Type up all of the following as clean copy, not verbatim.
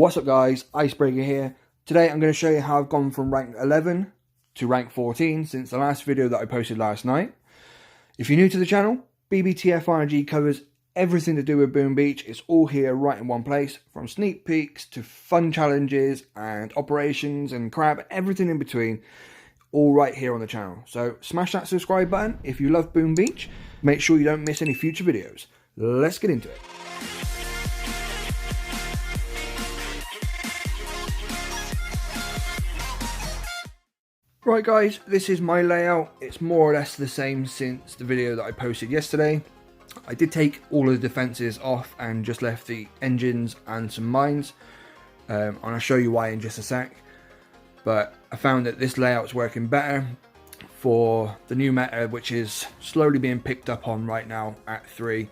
What's up guys, Icebreaker here. Today I'm going to show you how I've gone from rank 11 to rank 14 since the last video that I posted last night. If you're new to the channel, BBTFRG covers everything to do with Boom Beach. It's all here right in one place, from sneak peeks to fun challenges and operations and crab, everything in between, all right here on the channel. So smash that subscribe button if you love Boom Beach. Make sure you don't miss any future videos. Let's get into it. Right guys, this is my layout. It's more or less the same since the video that I posted yesterday. I did take all of the defences off and just left the engines and some mines. And I'll show you why in just a sec. But I found that this layout's working better for the new meta, which is slowly being picked up on right now at 3.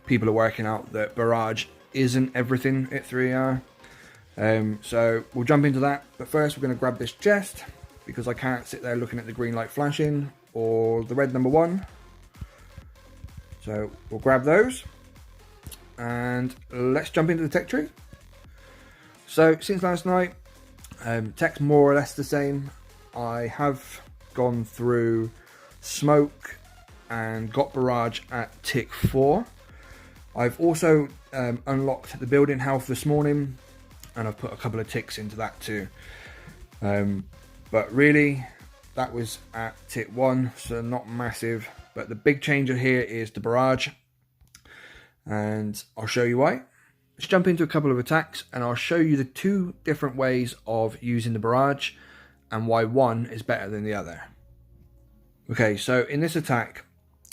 People are working out that Barrage isn't everything at 3R. So we'll jump into that. But first we're going to grab this chest, because I can't sit there looking at the green light flashing or the red number 1. So we'll grab those and let's jump into the tech tree. So since last night, tech's more or less the same. I have gone through smoke and got Barrage at tick 4. I've also unlocked the building health this morning, and I've put a couple of ticks into that too. But really, that was at tick 1, so not massive. But the big changer here is the Barrage, and I'll show you why. Let's jump into a couple of attacks, and I'll show you the 2 different ways of using the Barrage, and why one is better than the other. Okay, so in this attack,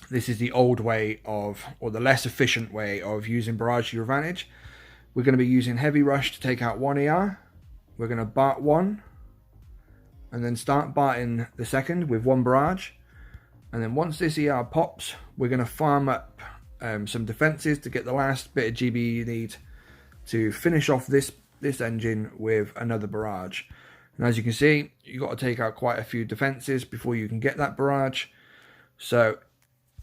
this is the old way of, or the less efficient way of using Barrage to your advantage. We're going to be using Heavy Rush to take out 1 ER. We're going to BART 1. And then start BARTing the second with 1 Barrage. And then once this ER pops, we're going to farm up some defences to get the last bit of GB you need to finish off this engine with another Barrage. And as you can see, you've got to take out quite a few defences before you can get that Barrage. So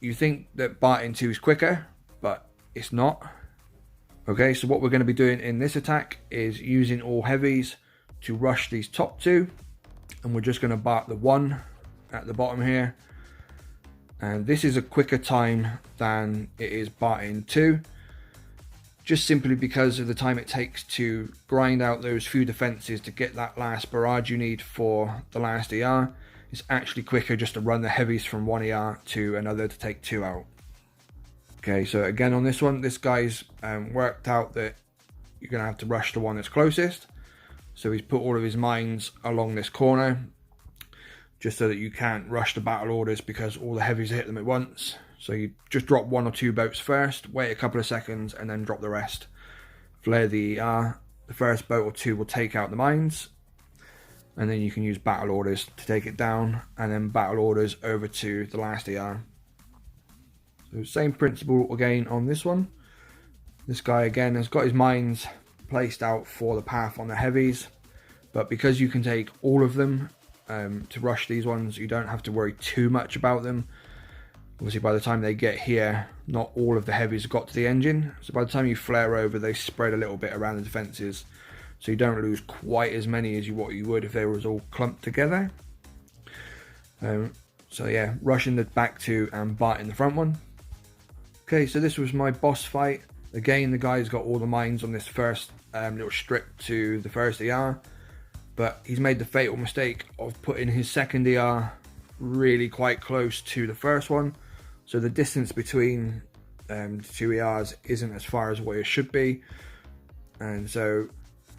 you think that BARTing 2 is quicker, but it's not. Okay, so what we're going to be doing in this attack is using all heavies to rush these top 2. And we're just going to BART the 1 at the bottom here. And this is a quicker time than it is BARTing 2. Just simply because of the time it takes to grind out those few defences to get that last Barrage you need for the last ER. It's actually quicker just to run the heavies from 1 ER to another to take 2 out. Okay, so again on this one, this guy's worked out that you're going to have to rush the one that's closest. So he's put all of his mines along this corner, just so that you can't rush the battle orders because all the heavies hit them at once. So you just drop 1 or 2 boats first, wait a couple of seconds, and then drop the rest. Flare the ER. The first boat or 2 will take out the mines, and then you can use battle orders to take it down, and then battle orders over to the last ER. So same principle again on this one. This guy again has got his mines placed out for the path on the heavies, but because you can take all of them to rush these ones, you don't have to worry too much about them. Obviously by the time they get here, not all of the heavies have got to the engine, so by the time you flare over, they spread a little bit around the defences, so you don't lose quite as many as what you would if they was all clumped together. So yeah, rushing the back 2 and BARTing the front one. Okay, so this was my boss fight. Again, the guy's got all the mines on this first little strip to the first ER, but he's made the fatal mistake of putting his second ER really quite close to the first one, so the distance between the 2 ERs isn't as far as what it should be. And so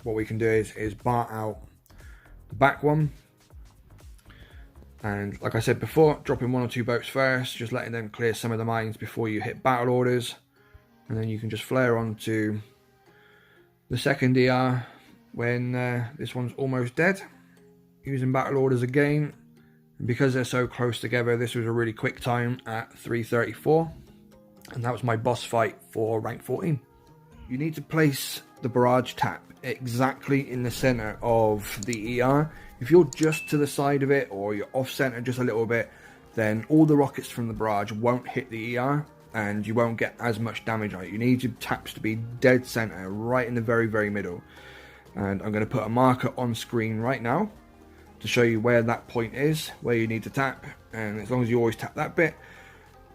what we can do is BART out the back one, and like I said before, dropping 1 or 2 boats first, just letting them clear some of the mines before you hit battle orders. And then you can just flare on to the second ER when this one's almost dead. Using battle orders again. And because they're so close together, this was a really quick time at 3:34. And that was my boss fight for rank 14. You need to place the Barrage tap exactly in the center of the ER. If you're just to the side of it, or you're off center just a little bit, then all the rockets from the Barrage won't hit the ER. And you won't get as much damage on it. You need your taps to be dead center, right in the very, very middle. And I'm going to put a marker on screen right now to show you where that point is, where you need to tap. And as long as you always tap that bit,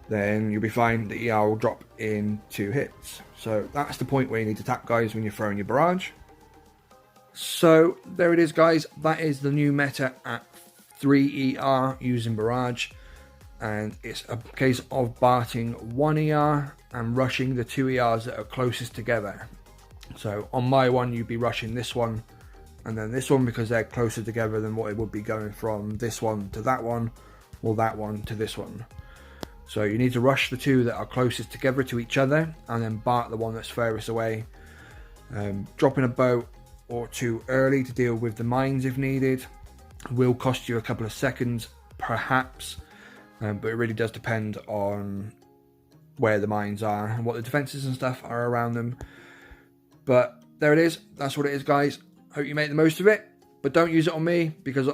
then you'll be fine. The ER will drop in 2 hits. So that's the point where you need to tap, guys, when you're throwing your barrage. So there it is, guys. That is the new meta at 3 ER using barrage. And it's a case of barting 1 ER and rushing the 2 ERs that are closest together. So on my one, you'd be rushing this one and then this one, because they're closer together than what it would be going from this one to that one, or that one to this one. So you need to rush the 2 that are closest together to each other, and then bart the one that's furthest away. Dropping a boat or 2 early to deal with the mines if needed will cost you a couple of seconds, perhaps, but it really does depend on where the mines are and what the defenses and stuff are around them. But there it is. That's what it is, guys. Hope you make the most of it, but don't use it on me, because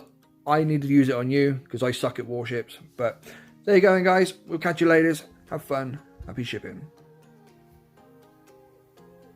I need to use it on you, because I suck at warships. But there you go, guys. We'll catch you later. Have fun. Happy shipping.